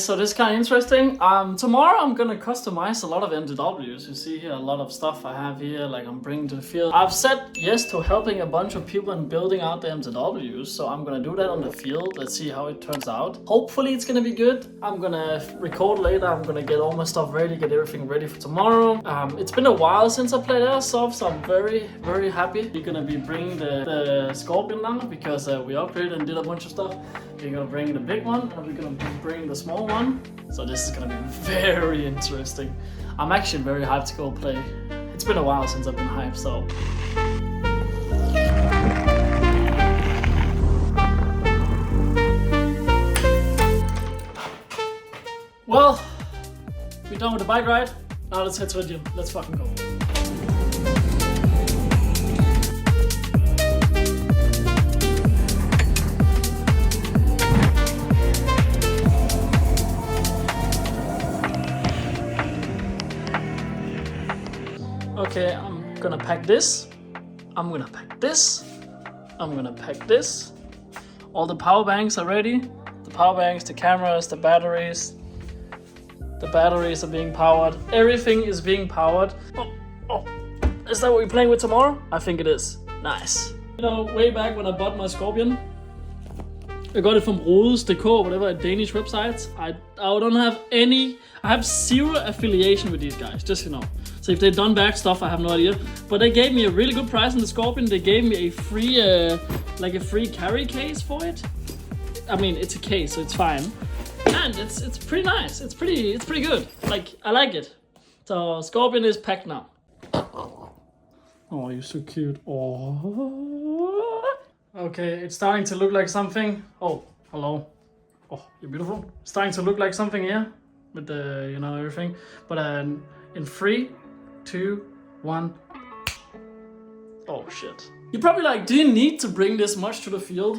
so this is kind of interesting. Tomorrow I'm gonna customize a lot of MTWs. You see here a lot of stuff I have here, like I'm bringing to the field. I've said yes to helping a bunch of people and building out the MTWs, so I'm gonna do that on the field. Let's see how it turns out. Hopefully it's gonna be good. I'm gonna record later. I'm gonna get all my stuff ready, get everything ready for tomorrow. It's been a while since I played Airsoft, so I'm very, very happy. We're gonna be bringing the Scorpion now because we upgraded and did a bunch of stuff. We're gonna bring the big one and we're gonna bring the small one. So this is gonna be very interesting. I'm actually very hyped to go play. It's been a while since I've been hyped, so. Well, we're done with the bike ride. Now let's head to the gym. Let's fucking go. Okay, I'm gonna pack this. I'm gonna pack this. I'm gonna pack this. All the power banks are ready. The power banks, the cameras, the batteries. The batteries are being powered. Everything is being powered. Oh. Is that what we're playing with tomorrow? I think it is. Nice. You know, way back when I bought my Scorpion, I got it from Rodes.dk, whatever, a Danish website. I don't have any, I have zero affiliation with these guys, just you know. So if they've done bad stuff, I have no idea. But they gave me a really good price on the Scorpion. They gave me a free, like a free carry case for it. I mean, it's a case, so it's fine. And it's pretty nice. It's pretty good. Like, I like it. So Scorpion is packed now. Oh, you're so cute. Oh. Okay, it's starting to look like something. Oh, hello. Oh, you're beautiful. It's starting to look like something here with the, you know, everything. But in 3, 2, 1. Oh shit. You're probably like, do you need to bring this much to the field?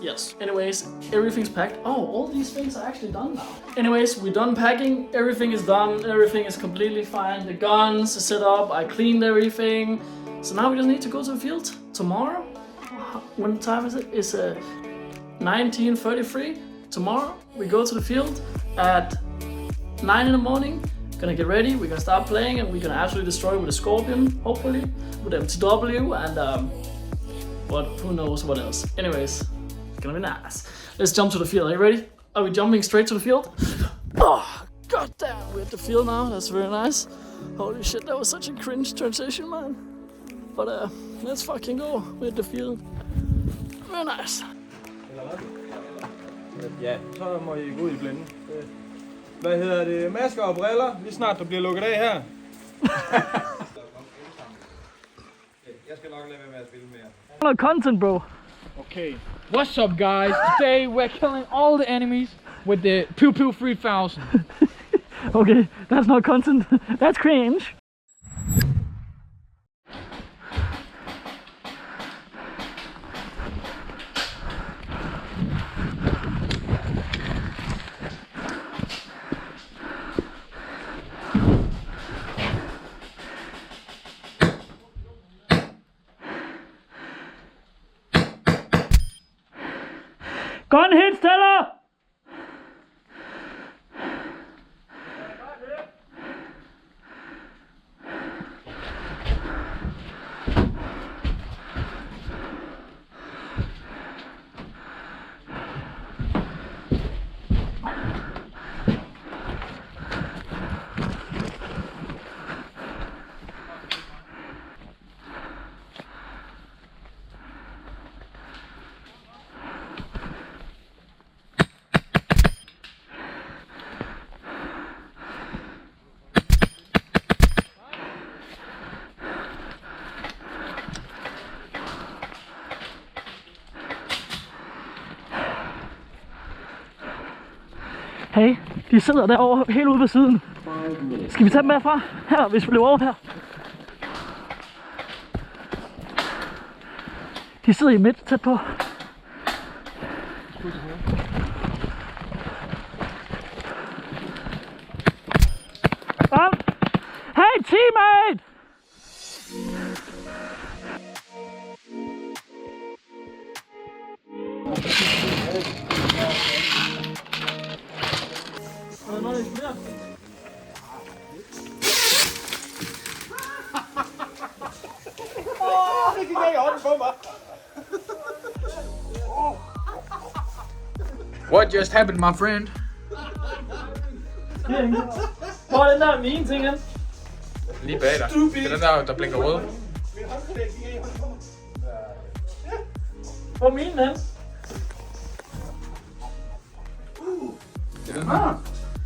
Yes. Anyways, everything's packed. Oh, all these things are actually done now. Anyways, we're done packing. Everything is done. Everything is completely fine. The guns are set up. I cleaned everything. So now we just need to go to the field tomorrow. What time is it? It's 19:33. Tomorrow we go to the field at 9 in the morning. Gonna get ready. We're gonna start playing and we're gonna absolutely destroy with a Scorpion, hopefully, with MTW and but who knows what else. Anyways, it's gonna be nice. Let's jump to the field. Are you ready? Are we jumping straight to the field? Oh, goddamn, we're at the field now. That's very nice. Holy shit, that was such a cringe transition, man. But let's fucking go. We're at the field. Very nice. Ja, så må I gå ud i blinde. Hvad hedder det? Masker og briller. Lige snart der bliver lukket af her. Jeg skal nok lade være med at spille mere. Content, bro. Okay. What's up, guys? Today we're killing all the enemies with the Pew Pew 3000. Okay, that's not content. That's cringe. Gun hit, Stella! Hey, de sidder derovre helt ude på siden. Skal vi tage dem herfra? Her, hvis vi løber over her. De sidder i midt, tæt på. Hey, teammate! der noget, der eksploderer? Det gik ikke i hånden på mig. What just happened, my friend? Hvor er den der mine ting hen? Lige bag dig. Det er den der blinker rød. Hvor er minen hen?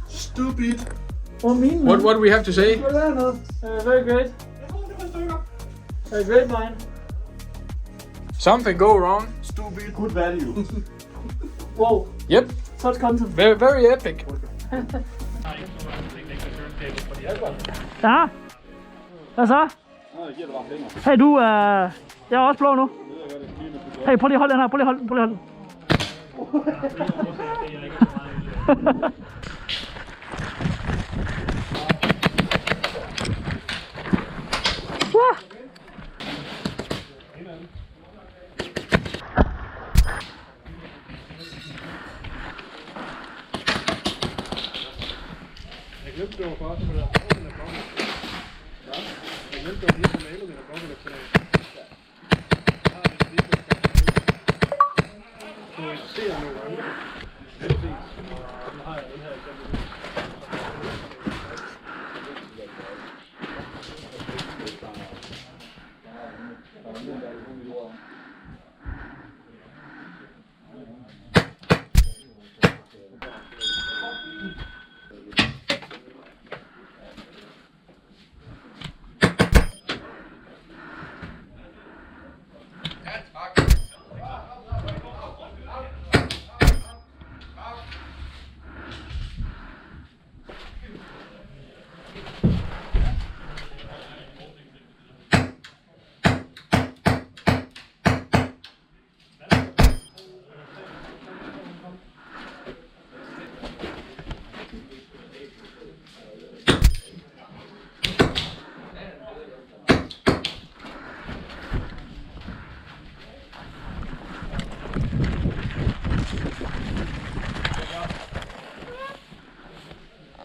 Stupid. Hvor er minen What do we have to say? Very great. Very great mine. Something go wrong. Stupid. Good value. Wow. Yep. Such content. Very epic. Ja. Hvad så? Hey du, jeg er også blå nu. Hey, prøv lige at holde den her. Prøv lige at holde den. Jeg glemte, det var godt med det. Jeg glemte, det var lige på mailen, der går med det til. Så jeg ser nogle gange. Nu har jeg den her eksempel.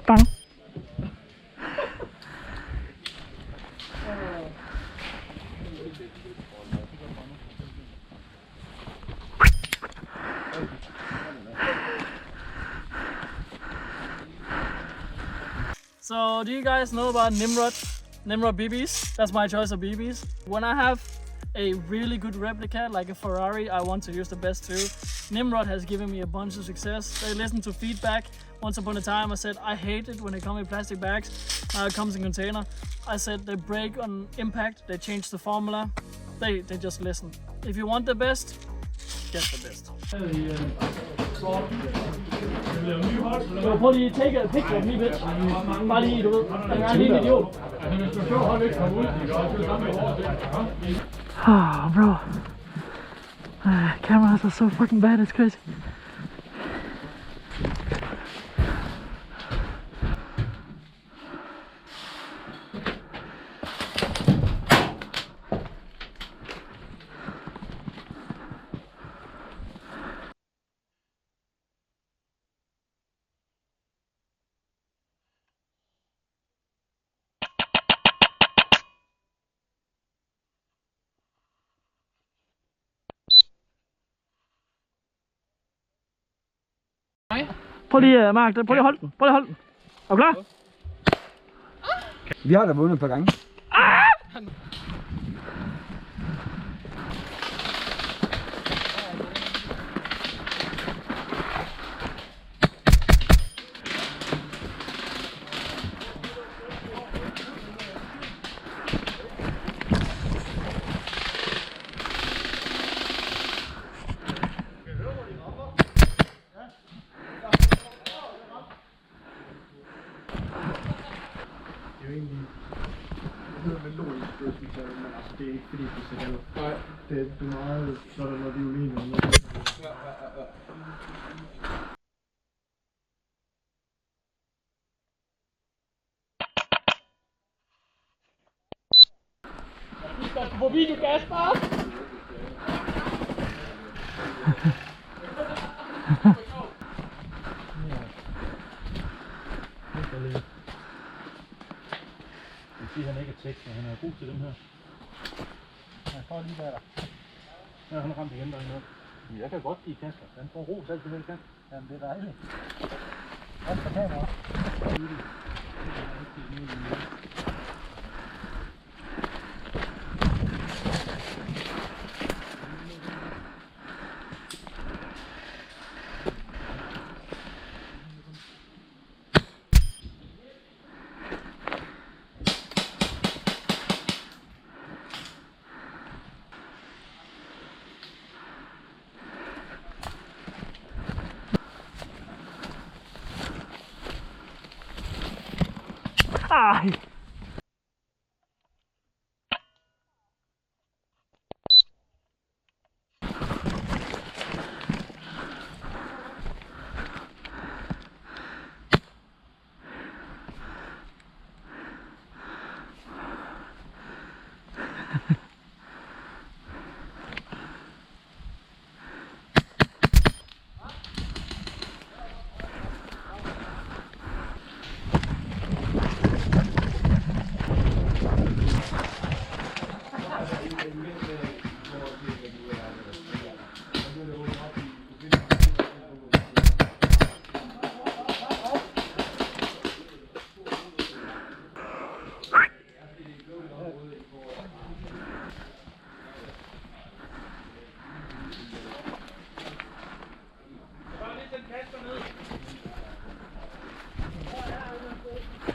Bang. So, do you guys know about Nimrod BBs? That's my choice of BBs. When I have a really good replica, like a Ferrari, I want to use the best too. Nimrod has given me a bunch of success. They listen to feedback. Once upon a time I said I hate it when they come in plastic bags. Now it comes in container. I said they break on impact, they change the formula. They just listen. If you want the best, get the best. Prøv lige at take a picture of me, bitch. Bare lige, du ved. Jeg er lige en idiot. Oh, bro. Cameras are so fucking bad, it's crazy. Prøv lige, Mark, prøv lige at holde den. Prøv lige at holde den. Er du klar? Vi har da vundet et par gange. Det er jo egentlig med logisk dødsmetaller, men altså det er ikke fordi, det er sikkert. Nej. Det er meget, så er der noget violin eller noget. Ja. Du skal på video, Kasper! Så lige. Jeg siger, han ikke er tekst, men han er god til dem her. Han står lige der. Ja, han har ramt igen derinde. Jeg kan godt give Kaslab. Han får ros altid, vel kan. Jamen, det er dejligt. Også for kamera. Ej!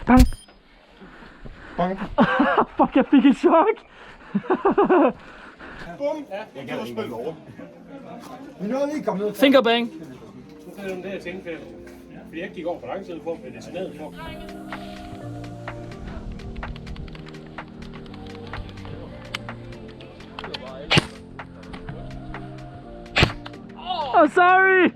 Bang! Bang! Fuck, jeg fik et chok! Bum! Jeg kan ikke spille over. Vi nåede lige komme ned. Finger bang! Så er det det, jeg tænkte. Fordi jeg gik over for lang tid for at blive detoneret for. Oh, sorry!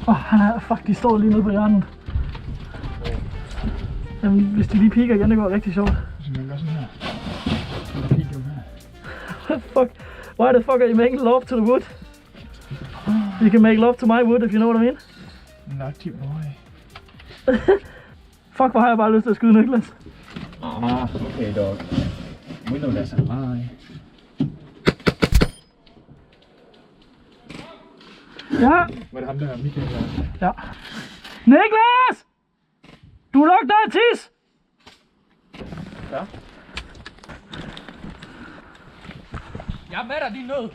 Han er, fuck, de står lige nede på hjørnet. Jamen, hvis de lige piker igen, det går rigtig sjovt. Så man gør sådan her. Fuck, why the fuck are you making love to the wood? You can make love to my wood, if you know what I mean. Naughty boy. Fuck, hvor har jeg bare lyst til at skyde Niklas. Okay, dog. We know that's a lie. Ja. Var det ham der, Michael? Ja. Niklas! Du lugter af tis! Ja. Jeg er med dig, din nød.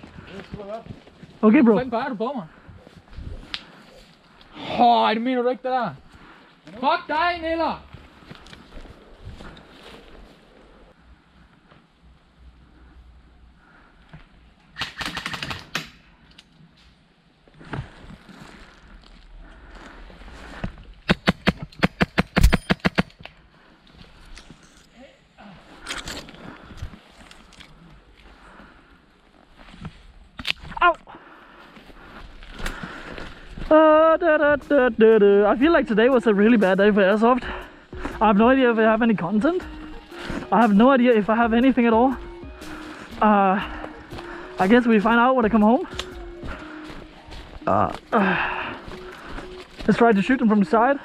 Okay, bro. Hvordan bare du på mig? Det mener du ikke det der? Fuck dig, Niller! I feel like today was a really bad day for Airsoft. I have no idea if I have any content. I have no idea if I have anything at all. I guess we find out when I come home. Let's try to shoot them from the side.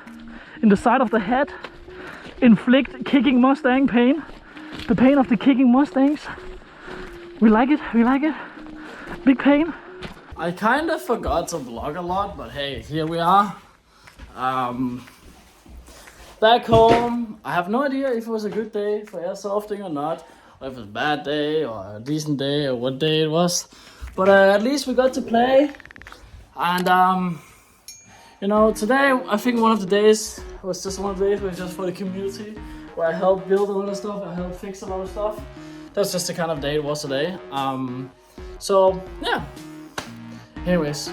In the side of the head. Inflict kicking Mustang pain. The pain of the kicking Mustangs. We like it, we like it. Big pain. I kind of forgot to vlog a lot, but hey, here we are. Back home. I have no idea if it was a good day for airsofting or not, or if it was a bad day or a decent day or what day it was. But at least we got to play. And you know, today I think one of the days was just one of the days where it's just for the community, where I helped build a lot of stuff, I helped fix a lot of stuff. That's just the kind of day it was today. So yeah. Anyways,